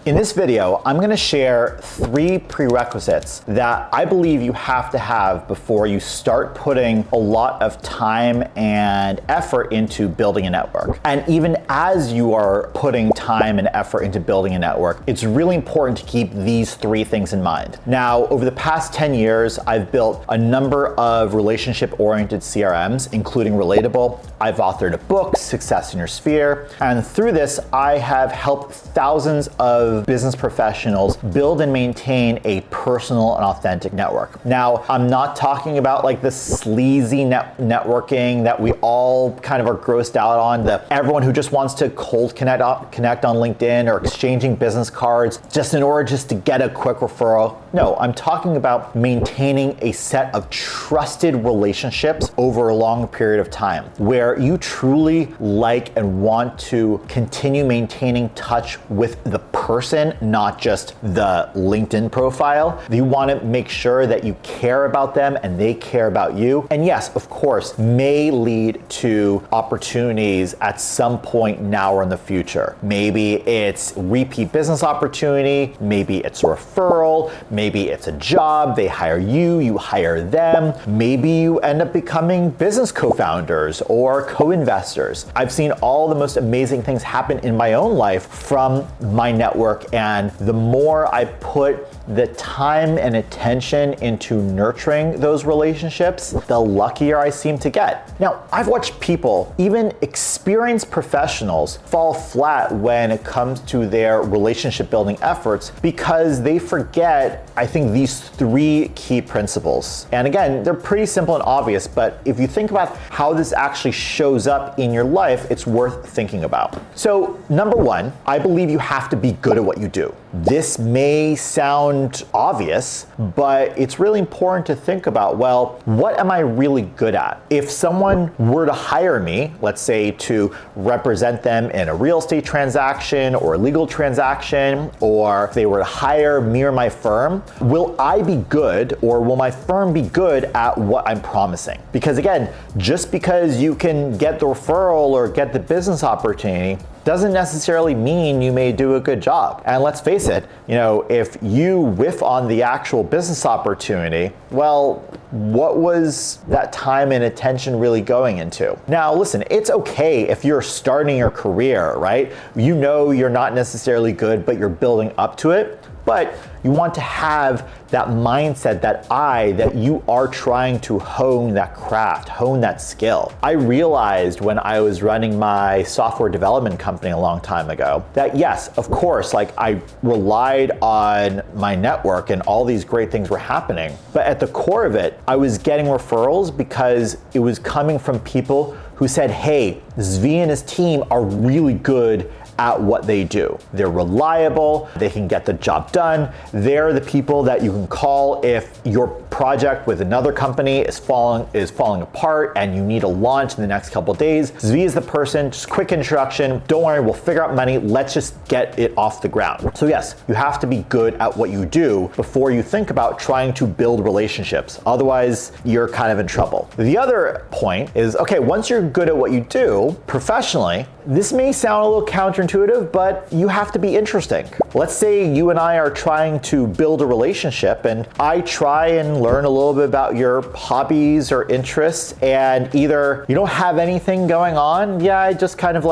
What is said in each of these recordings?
In this video, I'm going to share 3 prerequisites that I believe you have to have before you start putting a lot of time and effort into building a network. And even as you are putting time and effort into building a network, it's really important to keep these 3 things in mind. Now, over the past 10 years, I've built a number of relationship-oriented CRMs, including Relatable. I've authored a book, Success in Your Sphere, and through this, I have helped thousands of business professionals build and maintain a personal and authentic network. Now, I'm not talking about like the sleazy networking that we all kind of are grossed out on, the everyone who just wants to cold connect on LinkedIn or exchanging business cards just in order just to get a quick referral. No, I'm talking about maintaining a set of trusted relationships over a long period of time where you truly like and want to continue maintaining touch with the person, not just the LinkedIn profile. You want to make sure that you care about them and they care about you. And yes, of course, may lead to opportunities at some point now or in the future. Maybe it's repeat business opportunity, maybe it's a referral, maybe it's a job, they hire you, you hire them. Maybe you end up becoming business co-founders or co-investors. I've seen all the most amazing things happen in my own life from my network, and the more I put the time and attention into nurturing those relationships, the luckier I seem to get. Now, I've watched people, even experienced professionals, fall flat when it comes to their relationship building efforts because they forget, I think, these 3 key principles. And again, they're pretty simple and obvious, but if you think about how this actually shows up in your life, it's worth thinking about. So, number 1, I believe you have to be good at what you do. This may sound obvious, but it's really important to think about, well, what am I really good at? If someone were to hire me, let's say to represent them in a real estate transaction or a legal transaction, or if they were to hire me or my firm, will I be good or will my firm be good at what I'm promising? Because again, just because you can get the referral or get the business opportunity doesn't necessarily mean you may do a good job. And let's face it, if you whiff on the actual business opportunity, well, what was that time and attention really going into? Now, listen, it's okay if you're starting your career, right? You're not necessarily good, but you're building up to it. But you want to have that mindset that you are trying to hone that craft, hone that skill. I realized when I was running my software development company a long time ago that yes, of course, I relied on my network and all these great things were happening. But at the core of it, I was getting referrals because it was coming from people who said, hey, Zvi and his team are really good at what they do. They're reliable, they can get the job done. They're the people that you can call if your project with another company is falling apart and you need a launch in the next couple of days. Zvi is the person, just quick introduction, don't worry, we'll figure out money, let's just get it off the ground. So yes, you have to be good at what you do before you think about trying to build relationships. Otherwise, you're kind of in trouble. The other point is, okay, once you're good at what you do professionally, this may sound a little counterintuitive, but you have to be interesting. Let's say you and I are trying to build a relationship and I try and learn a little bit about your hobbies or interests, and either you don't have anything going on, I just kind of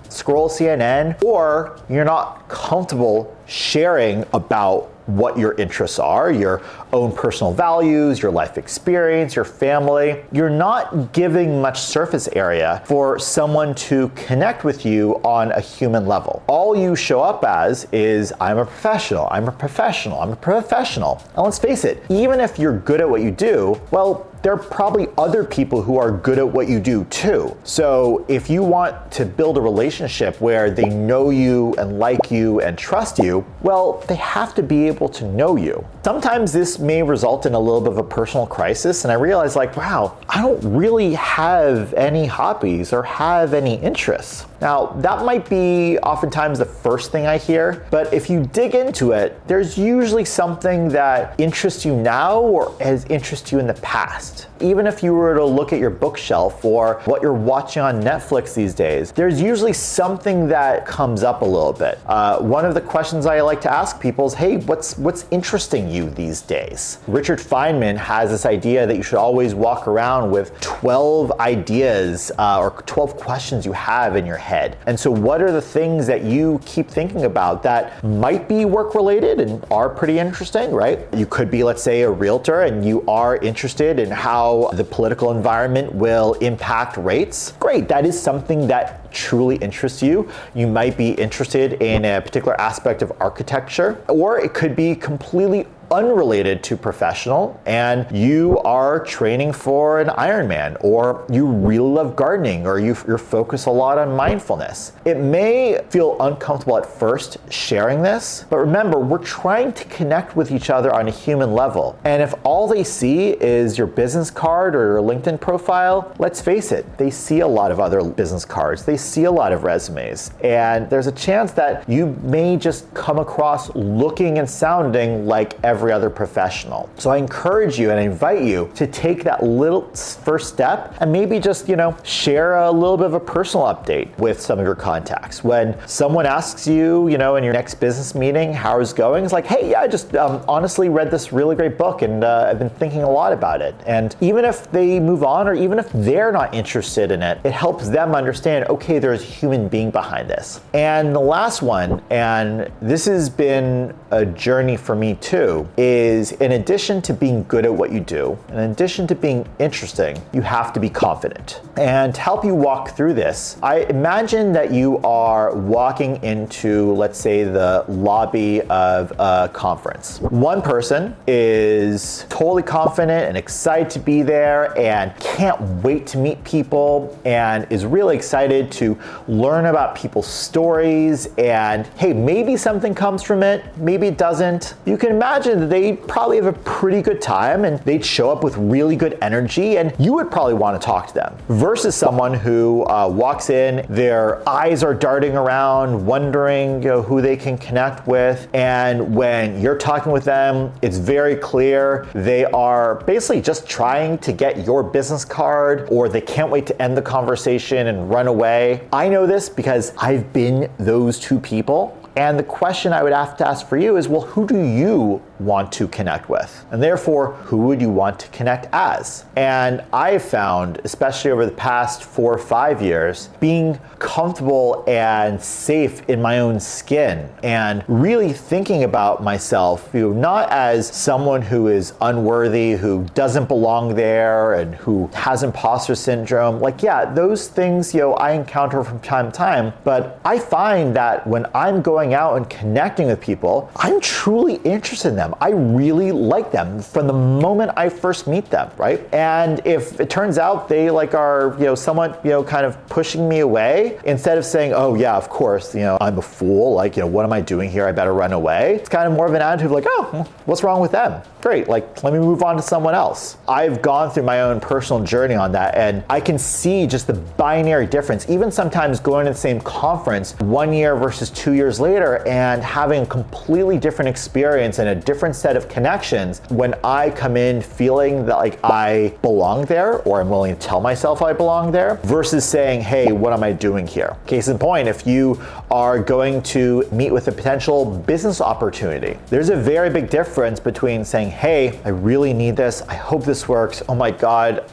scroll CNN, or you're not comfortable sharing about what your interests are, your own personal values, your life experience, your family. You're not giving much surface area for someone to connect with you on a human level. All you show up as is, I'm a professional, I'm a professional, I'm a professional. And let's face it, even if you're good at what you do, well, there are probably other people who are good at what you do too. So if you want to build a relationship where they know you and like you and trust you, well, they have to be able to know you. Sometimes this may result in a little bit of a personal crisis, and I realize wow, I don't really have any hobbies or have any interests. Now, that might be oftentimes the first thing I hear, but if you dig into it, there's usually something that interests you now or has interested you in the past. Even if you were to look at your bookshelf or what you're watching on Netflix these days, there's usually something that comes up a little bit. One of the questions I like to ask people is, hey, what's interesting you these days? Richard Feynman has this idea that you should always walk around with 12 ideas or 12 questions you have in your head. And so what are the things that you keep thinking about that might be work related and are pretty interesting, right? You could be, let's say, a realtor and you are interested in how the political environment will impact rates. Great, that is something that truly interests you. You might be interested in a particular aspect of architecture, or it could be completely unrelated to professional and you are training for an Ironman, or you really love gardening, or you're focused a lot on mindfulness. It may feel uncomfortable at first sharing this, but remember, we're trying to connect with each other on a human level. And if all they see is your business card or your LinkedIn profile, let's face it, they see a lot of other business cards, they see a lot of resumes, and there's a chance that you may just come across looking and sounding like every other professional. So I encourage you and I invite you to take that little first step and maybe just, share a little bit of a personal update with some of your contacts. When someone asks you, in your next business meeting, how it's going, it's like, hey, yeah, I just honestly read this really great book and I've been thinking a lot about it. And even if they move on or even if they're not interested in it, it helps them understand, okay, there's a human being behind this. And the last one, and this has been a journey for me too, is in addition to being good at what you do, in addition to being interesting, you have to be confident. And to help you walk through this, I imagine that you are walking into, let's say, the lobby of a conference. One person is totally confident and excited to be there and can't wait to meet people and is really excited to learn about people's stories, and hey, maybe something comes from it, maybe it doesn't. You can imagine that they probably have a pretty good time and they'd show up with really good energy and you would probably want to talk to them, versus someone who walks in, their eyes are darting around wondering who they can connect with, and when you're talking with them, it's very clear they are basically just trying to get your business card, or they can't wait to end the conversation and run away. I know this because I've been those two people. And the question I would have to ask for you is, well, who do you want to connect with? And therefore, who would you want to connect as? And I've found, especially over the past 4 or 5 years, being comfortable and safe in my own skin and really thinking about myself, not as someone who is unworthy, who doesn't belong there, and who has imposter syndrome. Like, yeah, those things, I encounter from time to time, but I find that when I'm going out and connecting with people, I'm truly interested in them. I really like them from the moment I first meet them, right? And if it turns out they are, somewhat, kind of pushing me away, instead of saying, oh yeah, of course, I'm a fool, what am I doing here? I better run away. It's kind of more of an attitude of oh, what's wrong with them? Great, let me move on to someone else. I've gone through my own personal journey on that, and I can see just the binary difference, even sometimes going to the same conference 1 year versus 2 years later and having a completely different experience and a different set of connections when I come in feeling that I belong there, or I'm willing to tell myself I belong there, versus saying, hey, what am I doing here? Case in point, if you are going to meet with a potential business opportunity, there's a very big difference between saying, hey, I really need this, I hope this works, oh my God,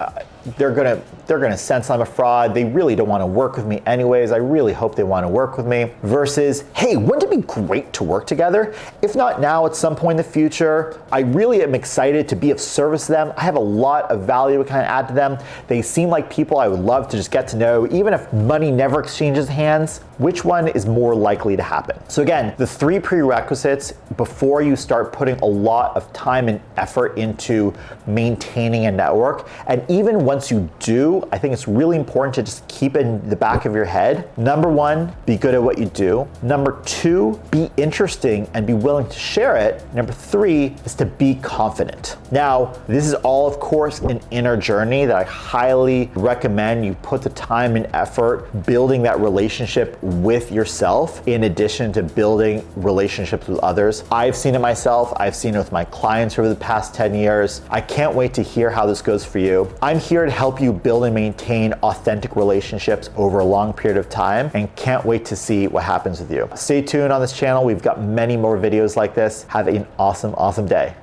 they're gonna sense I'm a fraud, they really don't want to work with me anyways, I really hope they want to work with me, versus, hey, wouldn't it be great to work together? If not now, at some point in the future, I really am excited to be of service to them, I have a lot of value to kind of add to them, they seem like people I would love to just get to know, even if money never exchanges hands. Which one is more likely to happen? So again, the 3 prerequisites before you start putting a lot of time and effort into maintaining a network, and even when once you do, I think it's really important to just keep it in the back of your head. Number one, be good at what you do. Number two, be interesting and be willing to share it. Number three is to be confident. Now, this is all, of course, an inner journey that I highly recommend you put the time and effort building that relationship with yourself in addition to building relationships with others. I've seen it myself. I've seen it with my clients over the past 10 years. I can't wait to hear how this goes for you. I'm here to help you build and maintain authentic relationships over a long period of time and can't wait to see what happens with you. Stay tuned on this channel. We've got many more videos like this. Have an awesome, awesome day.